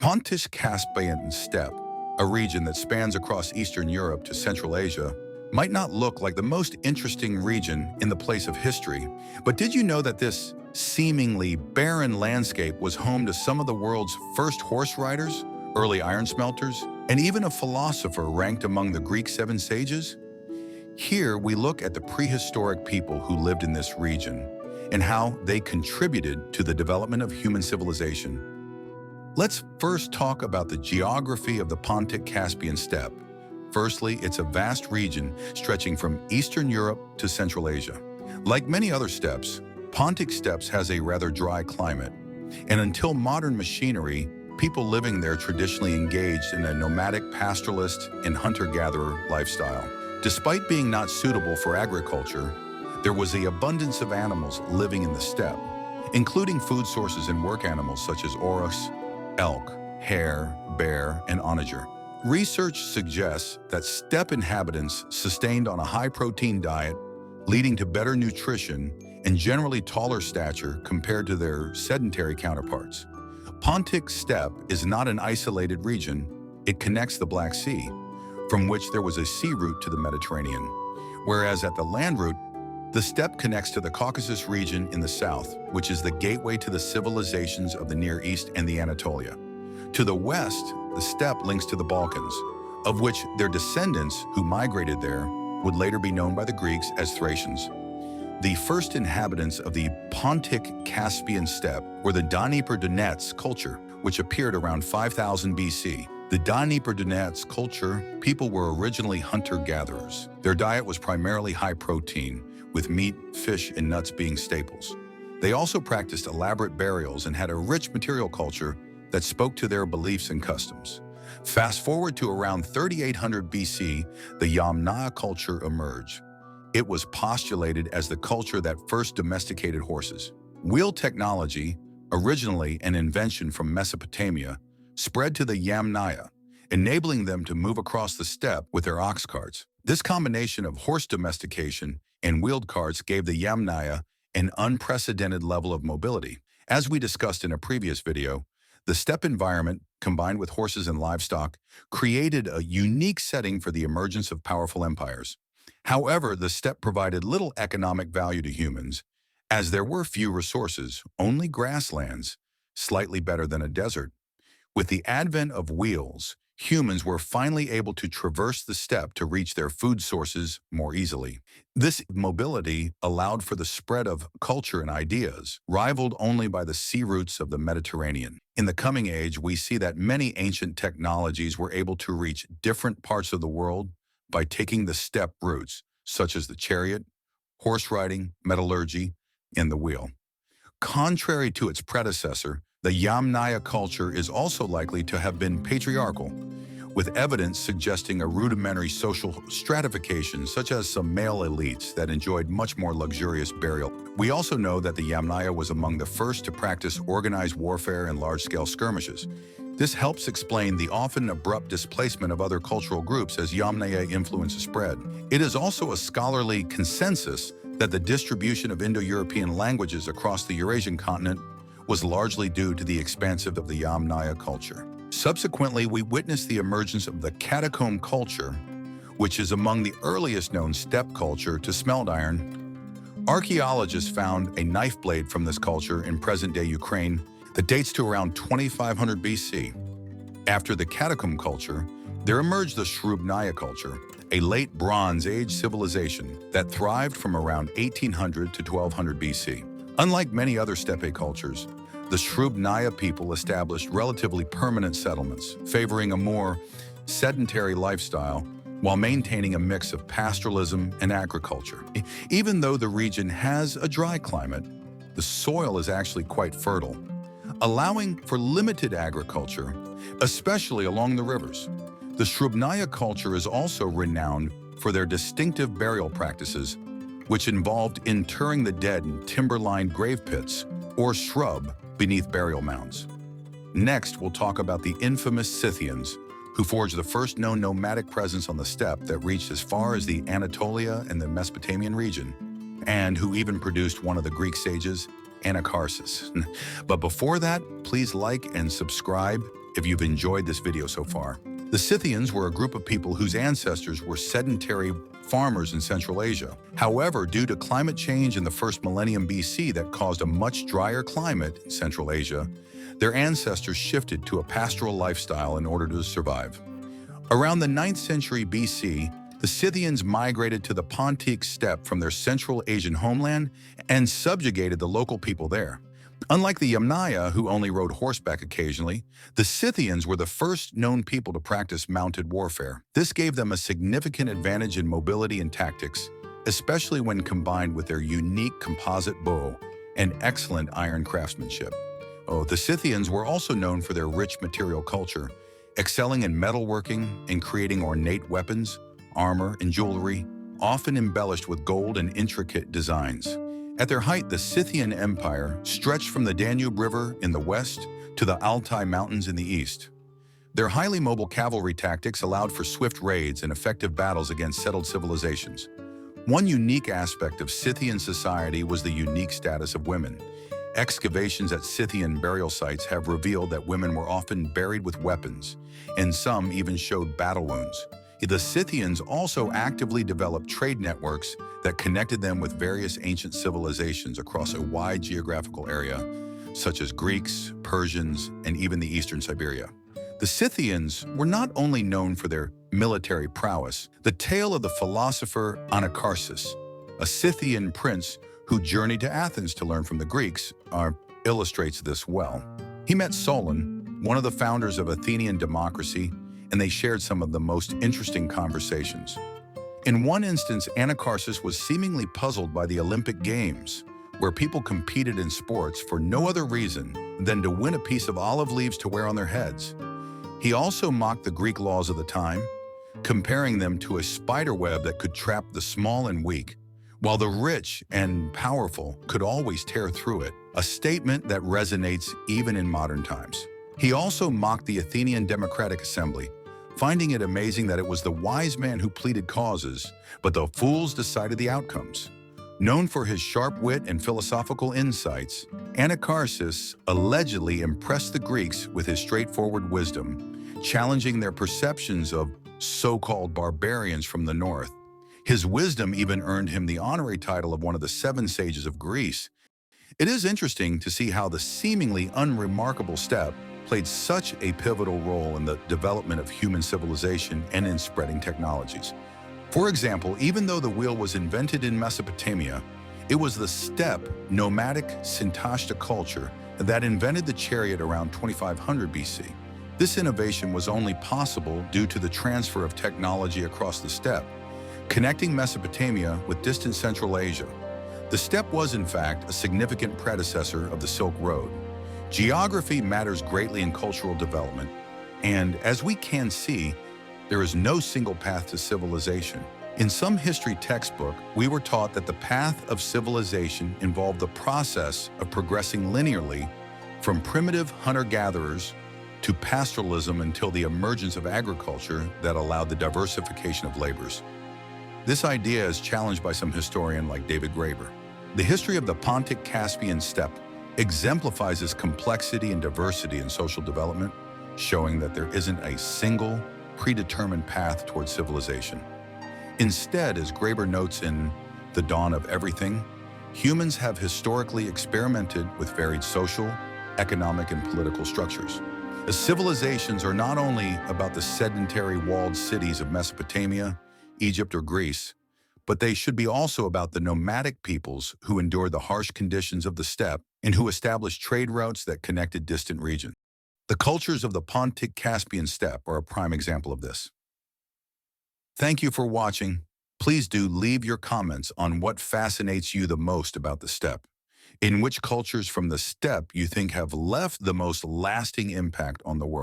Pontic-Caspian Steppe, a region that spans across Eastern Europe to Central Asia, might not look like the most interesting region in the place of history, but did you know that this seemingly barren landscape was home to some of the world's first horse riders, early iron smelters, and even a philosopher ranked among the Greek seven sages? Here we look at the prehistoric people who lived in this region and how they contributed to the development of human civilization. Let's first talk about the geography of the Pontic-Caspian Steppe. Firstly, it's a vast region stretching from Eastern Europe to Central Asia. Like many other steppes, Pontic steppes has a rather dry climate, and until modern machinery, people living there traditionally engaged in a nomadic pastoralist and hunter-gatherer lifestyle. Despite being not suitable for agriculture, there was the abundance of animals living in the steppe, including food sources and work animals such as aurochs, elk, hare, bear, and onager. Research suggests that steppe inhabitants sustained on a high-protein diet, leading to better nutrition and generally taller stature compared to their sedentary counterparts. Pontic steppe is not an isolated region. It connects the Black Sea, from which there was a sea route to the Mediterranean, whereas at the land route, the steppe connects to the Caucasus region in the south, which is the gateway to the civilizations of the Near East and the Anatolia. To the west, the steppe links to the Balkans, of which their descendants who migrated there would later be known by the Greeks as Thracians. The first inhabitants of the Pontic-Caspian Steppe were the Dnieper-Donets Culture, which appeared around 5000 BC. The Dnieper-Donets Culture people were originally hunter-gatherers. Their diet was primarily high protein, with meat, fish, and nuts being staples. They also practiced elaborate burials and had a rich material culture that spoke to their beliefs and customs. Fast forward to around 3800 BC, the Yamnaya culture emerged. It was postulated as the culture that first domesticated horses. Wheel technology, originally an invention from Mesopotamia, spread to the Yamnaya, enabling them to move across the steppe with their ox carts. This combination of horse domestication and wheeled carts gave the Yamnaya an unprecedented level of mobility. As we discussed in a previous video, the steppe environment, combined with horses and livestock, created a unique setting for the emergence of powerful empires. However, the steppe provided little economic value to humans, as there were few resources, only grasslands, slightly better than a desert. With the advent of wheels, humans were finally able to traverse the steppe to reach their food sources more easily. This mobility allowed for the spread of culture and ideas, rivaled only by the sea routes of the Mediterranean. In the coming age, we see that many ancient technologies were able to reach different parts of the world by taking the steppe routes, such as the chariot, horse riding, metallurgy, and the wheel. Contrary to its predecessor, the Yamnaya culture is also likely to have been patriarchal, with evidence suggesting a rudimentary social stratification, such as some male elites that enjoyed much more luxurious burial. We also know that the Yamnaya was among the first to practice organized warfare and large-scale skirmishes. This helps explain the often abrupt displacement of other cultural groups as Yamnaya influences spread. It is also a scholarly consensus that the distribution of Indo-European languages across the Eurasian continent was largely due to the expansion of the Yamnaya culture. Subsequently, we witnessed the emergence of the Catacomb Culture, which is among the earliest known steppe culture to smelt iron. Archaeologists found a knife blade from this culture in present-day Ukraine that dates to around 2500 BC. After the Catacomb Culture, there emerged the Srubnaya Culture, a late Bronze Age civilization that thrived from around 1800 to 1200 BC. Unlike many other steppe cultures, the Srubnaya people established relatively permanent settlements, favoring a more sedentary lifestyle while maintaining a mix of pastoralism and agriculture. Even though the region has a dry climate, the soil is actually quite fertile, allowing for limited agriculture, especially along the rivers. The Srubnaya culture is also renowned for their distinctive burial practices, which involved interring the dead in timber-lined grave pits or shrub beneath burial mounds. Next, we'll talk about the infamous Scythians, who forged the first known nomadic presence on the steppe that reached as far as the Anatolia and the Mesopotamian region, and who even produced one of the Greek sages, Anacharsis. But before that, please like and subscribe if you've enjoyed this video so far. The Scythians were a group of people whose ancestors were sedentary farmers in Central Asia. However, due to climate change in the first millennium BC that caused a much drier climate in Central Asia, their ancestors shifted to a pastoral lifestyle in order to survive. Around the 9th century BC, the Scythians migrated to the Pontic steppe from their Central Asian homeland and subjugated the local people there. Unlike the Yamnaya, who only rode horseback occasionally, the Scythians were the first known people to practice mounted warfare. This gave them a significant advantage in mobility and tactics, especially when combined with their unique composite bow and excellent iron craftsmanship. The Scythians were also known for their rich material culture, excelling in metalworking and creating ornate weapons, armor, and jewelry, often embellished with gold and intricate designs. At their height, the Scythian Empire stretched from the Danube River in the west to the Altai Mountains in the east. Their highly mobile cavalry tactics allowed for swift raids and effective battles against settled civilizations. One unique aspect of Scythian society was the unique status of women. Excavations at Scythian burial sites have revealed that women were often buried with weapons, and some even showed battle wounds. The Scythians also actively developed trade networks that connected them with various ancient civilizations across a wide geographical area, such as Greeks, Persians, and even the eastern Siberia. The Scythians were not only known for their military prowess. The tale of the philosopher Anacharsis, a Scythian prince who journeyed to Athens to learn from the Greeks, illustrates this well. He met Solon, one of the founders of Athenian democracy, and they shared some of the most interesting conversations. In one instance, Anacharsis was seemingly puzzled by the Olympic Games, where people competed in sports for no other reason than to win a piece of olive leaves to wear on their heads. He also mocked the Greek laws of the time, comparing them to a spider web that could trap the small and weak, while the rich and powerful could always tear through it, a statement that resonates even in modern times. He also mocked the Athenian Democratic Assembly, finding it amazing that it was the wise man who pleaded causes, but the fools decided the outcomes. Known for his sharp wit and philosophical insights, Anacharsis allegedly impressed the Greeks with his straightforward wisdom, challenging their perceptions of so-called barbarians from the north. His wisdom even earned him the honorary title of one of the 7 sages of Greece. It is interesting to see how the seemingly unremarkable steppe played such a pivotal role in the development of human civilization and in spreading technologies. For example, even though the wheel was invented in Mesopotamia, it was the steppe nomadic Pontic-Caspian culture that invented the chariot around 2500 BC. This innovation was only possible due to the transfer of technology across the steppe, connecting Mesopotamia with distant Central Asia. The steppe was, in fact, a significant predecessor of the Silk Road. Geography matters greatly in cultural development, and as we can see, there is no single path to civilization. In some history textbook, we were taught that the path of civilization involved the process of progressing linearly from primitive hunter-gatherers to pastoralism until the emergence of agriculture that allowed the diversification of labors. This idea is challenged by some historians like David Graeber. The history of the Pontic-Caspian Steppe exemplifies its complexity and diversity in social development, showing that there isn't a single, predetermined path towards civilization. Instead, as Graeber notes in The Dawn of Everything, humans have historically experimented with varied social, economic, and political structures. The civilizations are not only about the sedentary walled cities of Mesopotamia, Egypt, or Greece, but they should be also about the nomadic peoples who endured the harsh conditions of the steppe and who established trade routes that connected distant regions. The cultures of the Pontic-Caspian steppe are a prime example of this. Thank you for watching. Please do leave your comments on what fascinates you the most about the steppe. In which cultures from the steppe you think have left the most lasting impact on the world.